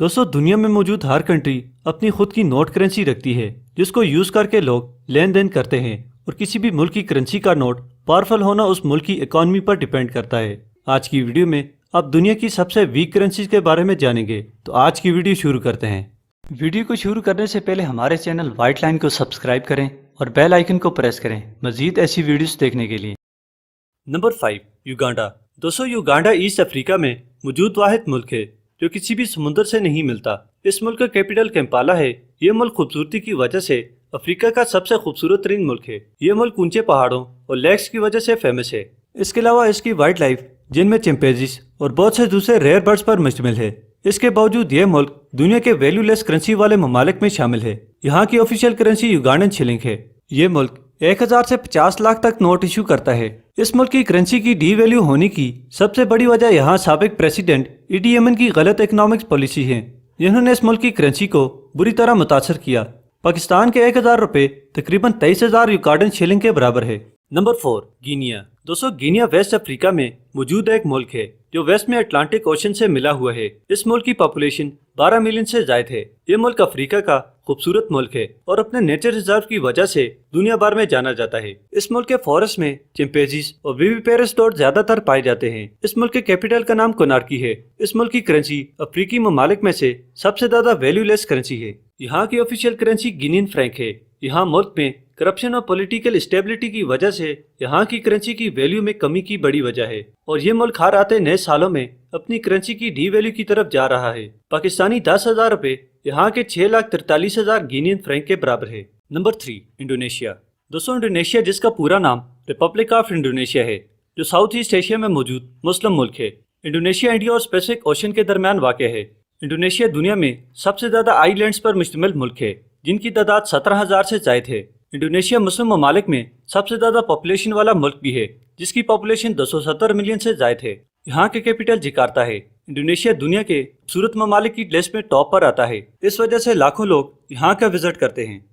दोस्तों, दुनिया में मौजूद हर कंट्री अपनी खुद की नोट करेंसी रखती है जिसको यूज करके लोग लेन देन करते हैं। और किसी भी मुल्क की करेंसी का नोट पावरफुल होना उस मुल्क की इकोनॉमी पर डिपेंड करता है। आज की वीडियो में आप दुनिया की सबसे वीक करेंसीज के बारे में जानेंगे। तो आज की वीडियो शुरू करते हैं। वीडियो को शुरू करने से पहले हमारे चैनल व्हाइट लाइन को सब्सक्राइब करें और बेल आइकन को प्रेस करें मजीद ऐसी वीडियोस देखने के लिए। Number 5, Uganda. दोस्तों, युगांडा ईस्ट अफ्रीका में मौजूद वाहिद मुल्क है जो किसी भी समुद्र से नहीं मिलता। इस मुल्क का कैपिटल कैंपाला है। ये मुल्क खूबसूरती की वजह से अफ्रीका का सबसे खूबसूरत तरीन मुल्क है। ये मुल्क ऊंचे पहाड़ों और लेक्स की वजह से फेमस है। इसके अलावा इसकी वाइल्ड लाइफ जिनमें चिंपैंजीज और बहुत से दूसरे रेयर बर्ड्स पर मुश्तमिल है। इसके बावजूद ये मुल्क दुनिया के वैल्यूलेस करेंसी वाले ममालिक में शामिल है। यहाँ की ऑफिशियल करेंसी युगांडन शिलिंग है। ये मुल्क 1000 से 50 लाख तक नोट इशू करता है। इस मुल्क की करेंसी की डी वैल्यू होने की सबसे बड़ी वजह यहाँ साबिक प्रेसिडेंट इडी अमीन की गलत इकोनॉमिक्स पॉलिसी है, जिन्होंने इस मुल्क की करेंसी को बुरी तरह मुतासर किया। पाकिस्तान के 1000 रुपए तकरीबन 23,000 युगांडन शिलिंग के बराबर है। Number 4, Guinea. दोस्तों, गिनिया वेस्ट अफ्रीका में मौजूद एक मुल्क है जो वेस्ट में अटलांटिक ओशन से मिला हुआ है। इस मुल्क की पॉपुलेशन 12 मिलियन से ज्यादा है। ये मुल्क अफ्रीका का खूबसूरत मुल्क है और अपने नेचर रिजर्व की वजह से दुनिया भर में जाना जाता है। इस मुल्क के फॉरेस्ट में चिंपैंजीज और विविपेरस डॉग ज्यादातर पाए जाते हैं। इस मुल्क के कैपिटल का नाम कोनार्की है। इस मुल्क की करेंसी अफ्रीकी ममालिक में से सबसे ज्यादा वैल्यूलेस करेंसी है। यहाँ की ऑफिशियल करेंसी गिनियन फ्रैंक है। यहाँ मुल्क में करप्शन और पॉलिटिकल स्टेबिलिटी की वजह से यहाँ की करेंसी की वैल्यू में कमी की बड़ी वजह है और ये मुल्क हर आते नए सालों में अपनी करेंसी की डी वैल्यू की तरफ जा रहा है। पाकिस्तानी 10,000 रुपए यहाँ के 6,43,000 गिनियन फ्रैंक के बराबर है। Number 3, Indonesia. दोस्तों, इंडोनेशिया जिसका पूरा नाम रिपब्लिक ऑफ इंडोनेशिया है, जो साउथ ईस्ट एशिया में मौजूद मुस्लिम मुल्क है। इंडोनेशिया इंडिया और पैसिफिक ओशन के दरमियान वाक़ है। इंडोनेशिया दुनिया में सबसे ज्यादा आइलैंड्स पर मुश्तमिल मुल्क है, जिनकी तादाद 17,000 से ज्यादा है। इंडोनेशिया मुस्लिम ममालिक में सबसे ज्यादा पॉपुलेशन वाला मुल्क भी है, जिसकी पॉपुलेशन 270 मिलियन से ज्यादा है। यहाँ के कैपिटल जकार्ता है। इंडोनेशिया दुनिया के खूबसूरत ममालिक की लिस्ट में टॉप पर आता है। इस वजह से लाखों लोग यहाँ का विजिट करते हैं।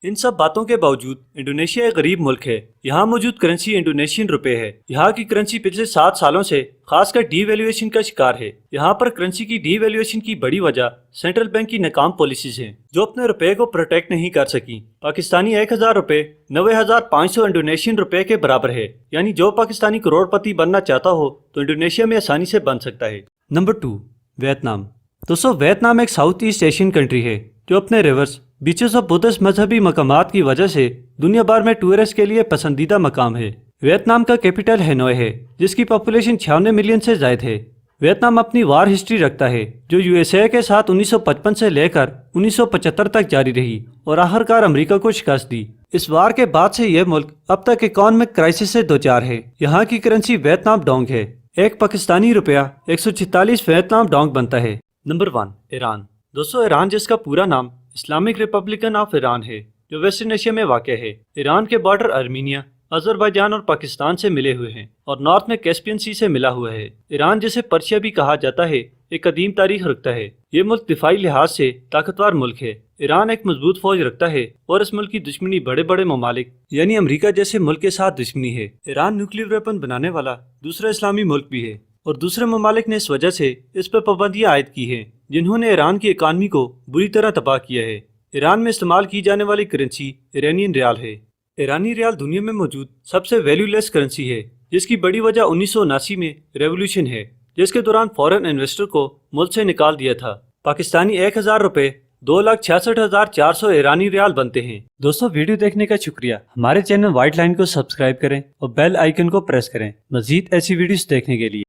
इन सब बातों के बावजूद इंडोनेशिया एक गरीब मुल्क है। यहाँ मौजूद करेंसी इंडोनेशियन रुपए है। यहाँ की करेंसी पिछले 7 सालों से खासकर डीवैल्यूएशन का शिकार है। यहाँ पर करेंसी की डीवैल्यूएशन की बड़ी वजह सेंट्रल बैंक की नाकाम पॉलिसीज हैं, जो अपने रुपए को प्रोटेक्ट नहीं कर सकी। पाकिस्तानी 1000 रुपए 90,500 इंडोनेशियन रुपए के बराबर है। यानी जो पाकिस्तानी करोड़पति बनना चाहता हो तो इंडोनेशिया में आसानी से बन सकता है। Number 2, Vietnam. दोस्तों, वियतनाम एक साउथ ईस्ट एशियन कंट्री है जो अपने रिवर्स बीचेस और बुद्धिस्ट मजहबी मकामात की वजह से दुनिया भर में टूरिस्ट के लिए पसंदीदा मकाम है। वियतनाम का कैपिटल हैनोई है, जिसकी पॉपुलेशन 96 मिलियन से ज्यादा है। वियतनाम अपनी वार हिस्ट्री रखता है, जो यूएसए के साथ 1955 से लेकर 1975 तक जारी रही और आखिरकार अमेरिका को शिकस्त दी। इस वार के बाद से यह मुल्क अब तक इकोनॉमिक क्राइसिस से दो चार है। यहाँ की करेंसी वियतनाम डोंग है। एक पाकिस्तानी रुपया 146 वियतनाम डोंग बनता है। Number 1, Iran. दोस्तों, ईरान जिसका पूरा नाम इस्लामिक रिपब्लिकन ऑफ ईरान है, जो वेस्टर्न एशिया में वाक़ है। ईरान के बॉर्डर आर्मीनिया, अजरबैजान और पाकिस्तान से मिले हुए हैं और नॉर्थ में कैस्पियन सी से मिला हुआ है। ईरान जिसे पर्शिया भी कहा जाता है, एक कदीम तारीख रखता है। ये मुल्क दिफाई लिहाज से ताकतवर मुल्क है। ईरान एक मजबूत फौज रखता है और इस मुल्क की दुश्मनी बड़े बड़े ममालिक यानी अमेरिका जैसे मुल्क के साथ दुश्मनी है। ईरान न्यूक्लियर वेपन बनाने वाला दूसरा इस्लामी मुल्क भी है और दूसरे ममालिक ने इस वजह से इस पर पाबंदियां आयद की हैं, जिन्होंने ईरान की इकानमी को बुरी तरह तबाह किया है। ईरान में इस्तेमाल की जाने वाली करेंसी ईरानियन रियाल है। ईरानी रियाल दुनिया में मौजूद सबसे वैल्यूलेस करेंसी है, जिसकी बड़ी वजह 1979 में रेवोल्यूशन है, जिसके दौरान फॉरेन इन्वेस्टर को मुल्क से निकाल दिया था। पाकिस्तानी 1000 रुपए 2,66,400 ईरानी रियाल बनते हैं। दोस्तों, वीडियो देखने का शुक्रिया। हमारे चैनल व्हाइट लाइन को सब्सक्राइब करें और बेल आइकन को प्रेस करें मजीद ऐसी वीडियोस देखने के लिए।